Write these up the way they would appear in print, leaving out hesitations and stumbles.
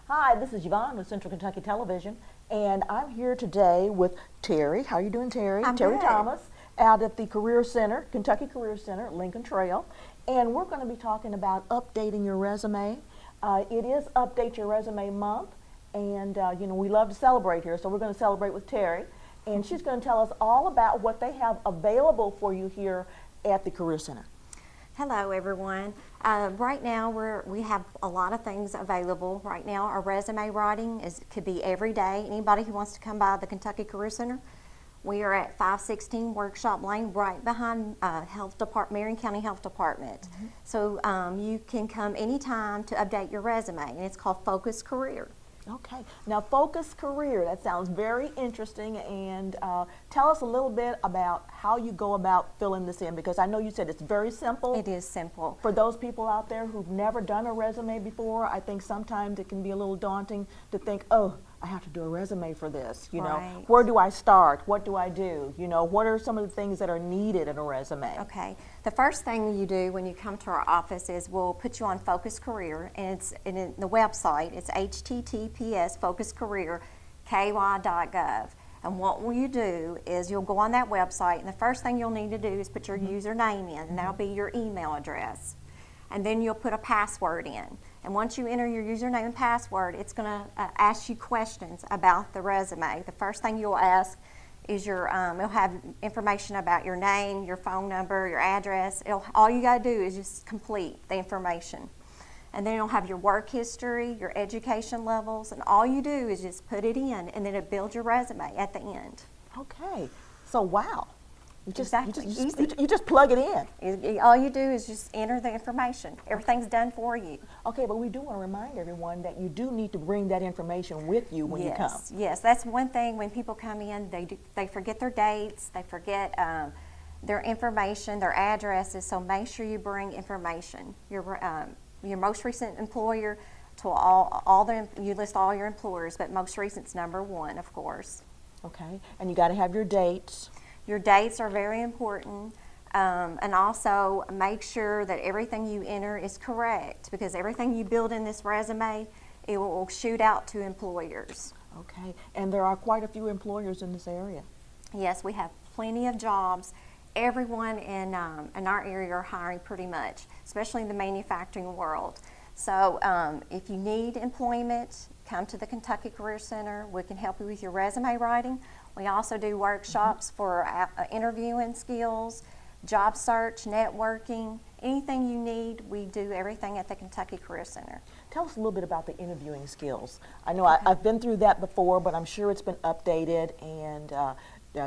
Hi, this is Yvonne with Central Kentucky Television, and I'm here today with Terry. How are you doing, Terry? I'm Terry good. Thomas, out at the Career Center, Kentucky Career Center, Lincoln Trail, and we're going to be talking about updating your resume. It is Update Your Resume Month, and we love to celebrate here, so we're going to celebrate with Terry, and she's going to tell us all about what they have available for you here at the Career Center. Hello, everyone. Right now, we have a lot of things available. Right now, our resume writing could be every day. Anybody who wants to come by the Kentucky Career Center, we are at 516 Workshop Lane, right behind Marion County Health Department. So you can come anytime to update your resume, and it's called Focus Career. Okay, now Focus Career, that sounds very interesting, and tell us a little bit about how you go about filling this in, because I know you said it's very simple. It is simple. For those people out there who've never done a resume before, I think sometimes it can be a little daunting to think, oh, I have to do a resume for this, Right. Where do I start? What do I do? What are some of the things that are needed in a resume? Okay. The first thing you do when you come to our office is we'll put you on Focus Career, and it's in the website. It's https://focuscareerky.gov. And what will you do is you'll go on that website, and the first thing you'll need to do is put your username in, and that'll be your email address. And then you'll put a password in. And once you enter your username and password, it's going to ask you questions about the resume. The first thing you'll ask is it'll have information about your name, your phone number, your address. All you got to do is just complete the information. And then it'll have your work history, your education levels, and all you do is just put it in, and then it builds your resume at the end. Okay, so wow. Exactly. Easy. You just plug it in. All you do is just enter the information. Everything's done for you. Okay, but we do want to remind everyone that you do need to bring that information with you when you come. Yes, that's one thing. When people come in, they forget their dates, they forget their information, their addresses. So make sure you bring information. Your most recent employer, you list all your employers, but most recent's number one, of course. Okay, and you got to have your dates. Your dates are very important, and also make sure that everything you enter is correct, because everything you build in this resume, it will shoot out to employers. Okay, and there are quite a few employers in this area. Yes, we have plenty of jobs. Everyone in our area are hiring pretty much, especially in the manufacturing world. So if you need employment, come to the Kentucky Career Center. We can help you with your resume writing. We also do workshops for interviewing skills, job search, networking, anything you need. We do everything at the Kentucky Career Center. Tell us a little bit about the interviewing skills. I know I've been through that before, but I'm sure it's been updated. And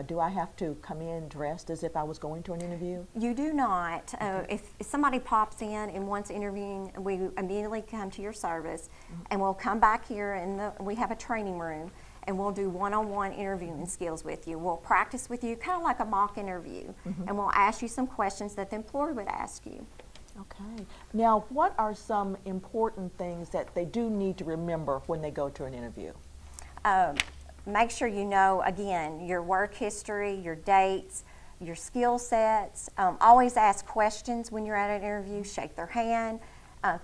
do I have to come in dressed as if I was going to an interview? You do not. If somebody pops in and wants interviewing, we immediately come to your service, and we'll come back here, and we have a training room, and we'll do one-on-one interviewing skills with you. We'll practice with you, kind of like a mock interview, and we'll ask you some questions that the employer would ask you. Okay. Now, what are some important things that they do need to remember when they go to an interview? Make sure you know, again, your work history, your dates, your skill sets. Always ask questions when you're at an interview. Shake their hand,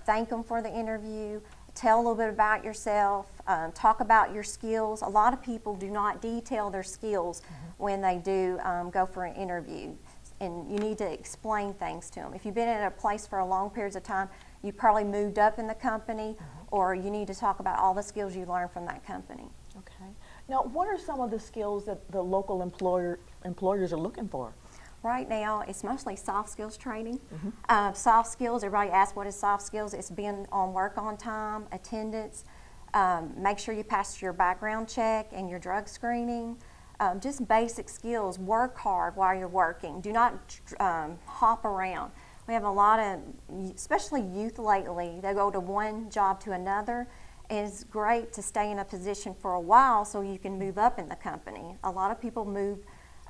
thank them for the interview, tell a little bit about yourself, talk about your skills. A lot of people do not detail their skills when they do go for an interview, and you need to explain things to them. If you've been at a place for a long period of time, you probably moved up in the company, or you need to talk about all the skills you learned from that company. Okay. Now, what are some of the skills that the local employers are looking for? Right now, it's mostly soft skills training. Soft skills, everybody asks what is soft skills. It's being on work on time, attendance, make sure you pass your background check and your drug screening. Just basic skills. Work hard while you're working. Do not hop around. We have a lot of, especially youth lately, they go to one job to another. And it's great to stay in a position for a while so you can move up in the company. A lot of people move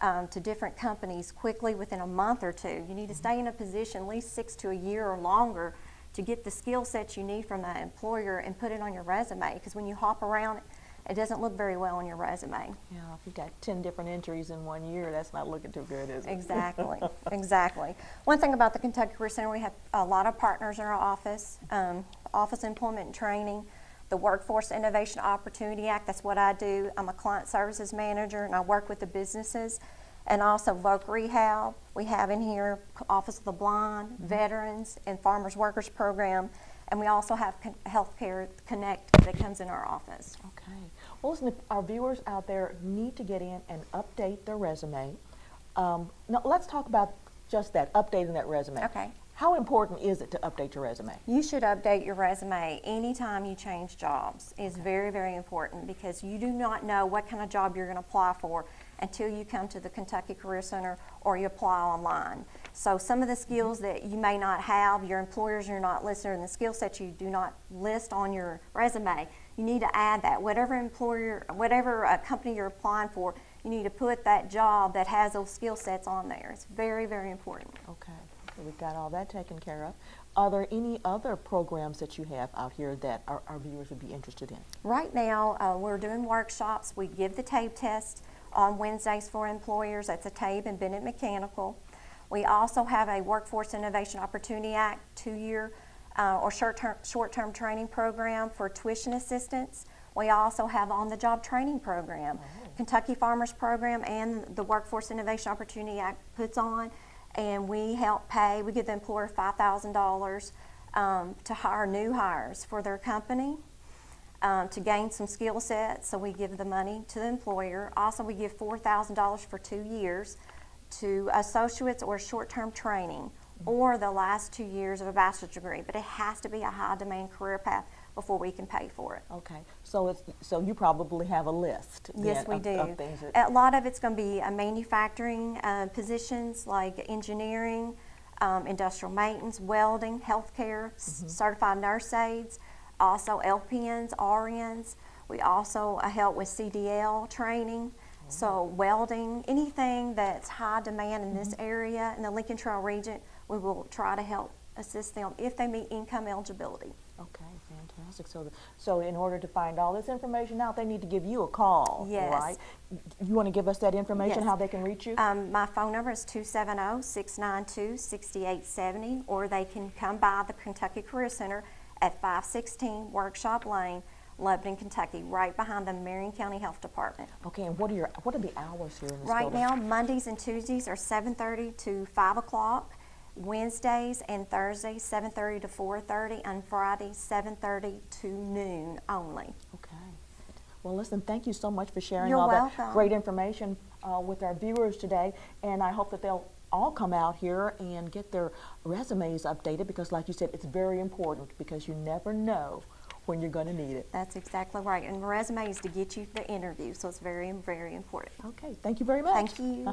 to different companies quickly within a month or two. You need to stay in a position at least 6 to a year or longer to get the skill sets you need from the employer and put it on your resume, because when you hop around, it doesn't look very well on your resume. Yeah, if you've got 10 different entries in 1 year, that's not looking too good, is it? Exactly, exactly. One thing about the Kentucky Career Center, we have a lot of partners in our office, office employment and training, The Workforce Innovation Opportunity Act, that's what I do. I'm a client services manager and I work with the businesses. And also voc rehab, we have in here Office of the Blind, Veterans, and Farmers Workers Program. And we also have Healthcare Connect that comes in our office. Okay. Well, listen, our viewers out there need to get in and update their resume. Now, let's talk about just that, updating that resume. Okay. How important is it to update your resume? You should update your resume anytime you change jobs. It's very, very important because you do not know what kind of job you're going to apply for until you come to the Kentucky Career Center or you apply online. So some of the skills that you may not have, your employers are not listed, and the skill sets you do not list on your resume, you need to add that. Whatever employer, whatever company you're applying for, you need to put that job that has those skill sets on there. It's very, very important. Okay. We've got all that taken care of. Are there any other programs that you have out here that our viewers would be interested in? Right now, we're doing workshops. We give the TABE test on Wednesdays for employers. That's a TABE and Bennett Mechanical. We also have a Workforce Innovation Opportunity Act 2-year or short-term training program for tuition assistance. We also have on-the-job training program. Kentucky Farmers Program and the Workforce Innovation Opportunity Act puts on. And we help pay, we give the employer $5,000 to hire new hires for their company to gain some skill sets. So we give the money to the employer. Also, we give $4,000 for 2 years to associates or short-term training or the last 2 years of a bachelor's degree. But it has to be a high-demand career path before we can pay for it. Okay, so you probably have a list. Yes, we do. Of things that a lot of it's going to be manufacturing positions like engineering, industrial maintenance, welding, healthcare, certified nurse aides, also LPNs, RNs. We also help with CDL training. So welding, anything that's high demand in this area, in the Lincoln Trail region, we will try to help assist them if they meet income eligibility. Okay, fantastic. So in order to find all this information out, they need to give you a call, yes. right? You want to give us that information, Yes. how they can reach you? My phone number is 270-692-6870, or they can come by the Kentucky Career Center at 516 Workshop Lane, Lebanon, Kentucky, right behind the Marion County Health Department. Okay, and what are the hours here in this Right building? now, Mondays and Tuesdays are 7:30 to 5 o'clock. Wednesdays and Thursdays, 7:30 to 4:30, and Fridays, 7:30 to noon only. Okay. Well, listen, thank you so much for sharing You're all welcome. that great information with our viewers today, and I hope that they'll all come out here and get their resumes updated because, like you said, it's very important because you never know when you're going to need it. That's exactly right, and resume is to get you the interview, so it's very, very important. Okay, thank you very much. Thank you.